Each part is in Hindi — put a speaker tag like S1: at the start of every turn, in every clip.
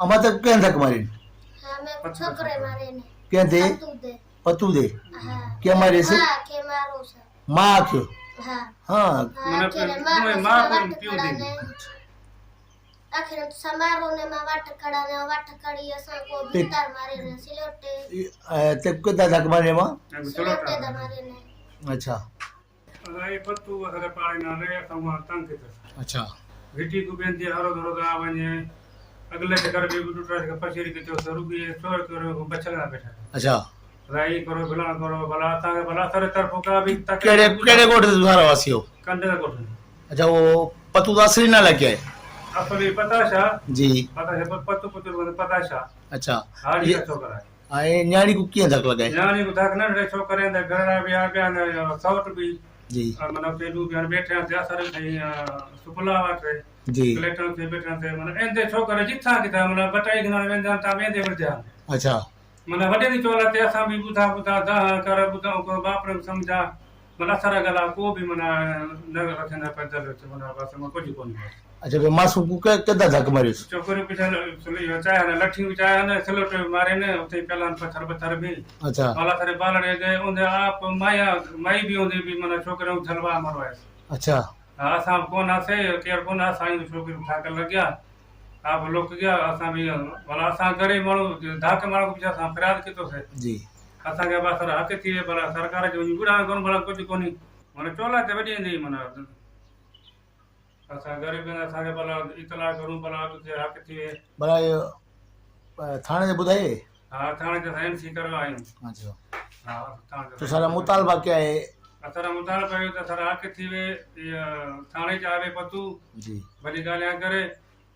S1: अमा तक कें धक मारी
S2: हाँ मैं छोकरे मारे ने
S1: कें दे पतू दे
S2: हाँ
S1: के मारे से
S2: माँ के मारो से
S1: मां आख्यो
S2: हाँ
S1: हाँ
S2: हाँ के माँ को वाट खड़ा ने आखिर समारोह ने माँ वाट खड़ा ने वाट खड़ी असा को भीतर मारे ने सिलोटे
S1: ते के धक मारे मां
S2: सिलोटे दमारे ने
S1: अच्छा
S3: अरे पत्तू अरे पानी ना रे तमा तंग के
S1: अच्छा
S3: वीटी को बेंदी हरो धरो गा वने अगले के घर भी टूटा के पछेरी के तो रुपये छोड़ करो बचला बैठा
S1: अच्छा
S3: राई करो भला भला ता भला सारे तरफ का भी तक
S1: केड़े केड़े कोट से तुम्हारा वासी हो
S3: कंदे का कोठ
S1: अच्छा वो पतू दा असली ना लगे
S3: असली पता शा
S1: जी
S3: पता है पत्तू पत्तू पता शा
S1: अच्छा
S3: हाड़ी का छोकरा है
S1: आए न्याणी को किए धक लगाए
S3: यानी को धक न रे छोकरे दे घर भी आ गया ने साउट भी
S1: जी
S3: मतलब ते दू बियान बैठे जा सारे थई सुपला वाटे
S1: जी
S3: कलेक्टर से बैठे थे मतलब एंदे छोकरे जिथा किथा मतलब बटाई गना वेंदा ता वेंदे वरजा
S1: अच्छा
S3: मतलब वडे दी चोला ते असा भी बुधा बुधा दा कर बुधा को बाप ने समझा मतलब सारा गला को भी मना न रखना पैदल मतलब बस में कुछ कोनी
S1: अच्छा बे मासू को के धक मारियो
S3: छोकरे पीछे चली चाहे ना लठी चाहे ना सलोट मारे ने उते पहला पत्थर पत्थर भी
S1: अच्छा
S3: वाला सारे बालड़े गए उनदे आप माया माई भी उनदे भी मतलब छोकरे उछलवा मरवाए
S1: अच्छा
S3: असां कोन आसे केर कोन असां छोकरी उठा कर लग गया आप लोग गया असां भी भला असां करे माण्हू धाक माण्हू पीछे असां फरियाद कितो से
S1: जी
S3: असांखे बस हक़ थी वियो भला सरकार जो बुढ़ा कोन भला कुझु कोन्हे माना चोला ते वॾी ईंदी माना असां ग़रीब आहियूं असांखे भला इतला करूं भला अॻिते हक़ थी विए
S1: भला ये थाने से बुधाए
S3: हा थाणे ते साइन सी करवा आहियूं
S1: अच्छा
S3: हा थाणे
S1: तो
S3: ते
S1: सारा मुतालबा क्या है
S3: असांजो मुतालबो इहो त असांजो हक़ थी विए इहा थाणे चाहे पतू
S1: जी
S3: वॾी ॻाल्हि आहे करे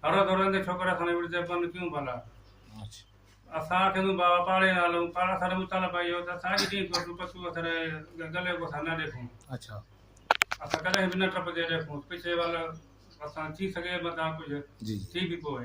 S3: हरो दरो ते छोकिरा असां विड़जे बंदि कयूं भला
S1: अच्छा
S3: असांखे बाबा पाड़े हलूं पाण असांजो मुतालबो इहो त असांजी ॾींहुं पतू असां गले को असां न ॾेखूं
S1: अच्छा
S3: असां कॾहिं बि न टपजे ॾेखूं पिछे वाल असां थी सघे मथां कुझु
S1: जी
S3: थी बि पोइ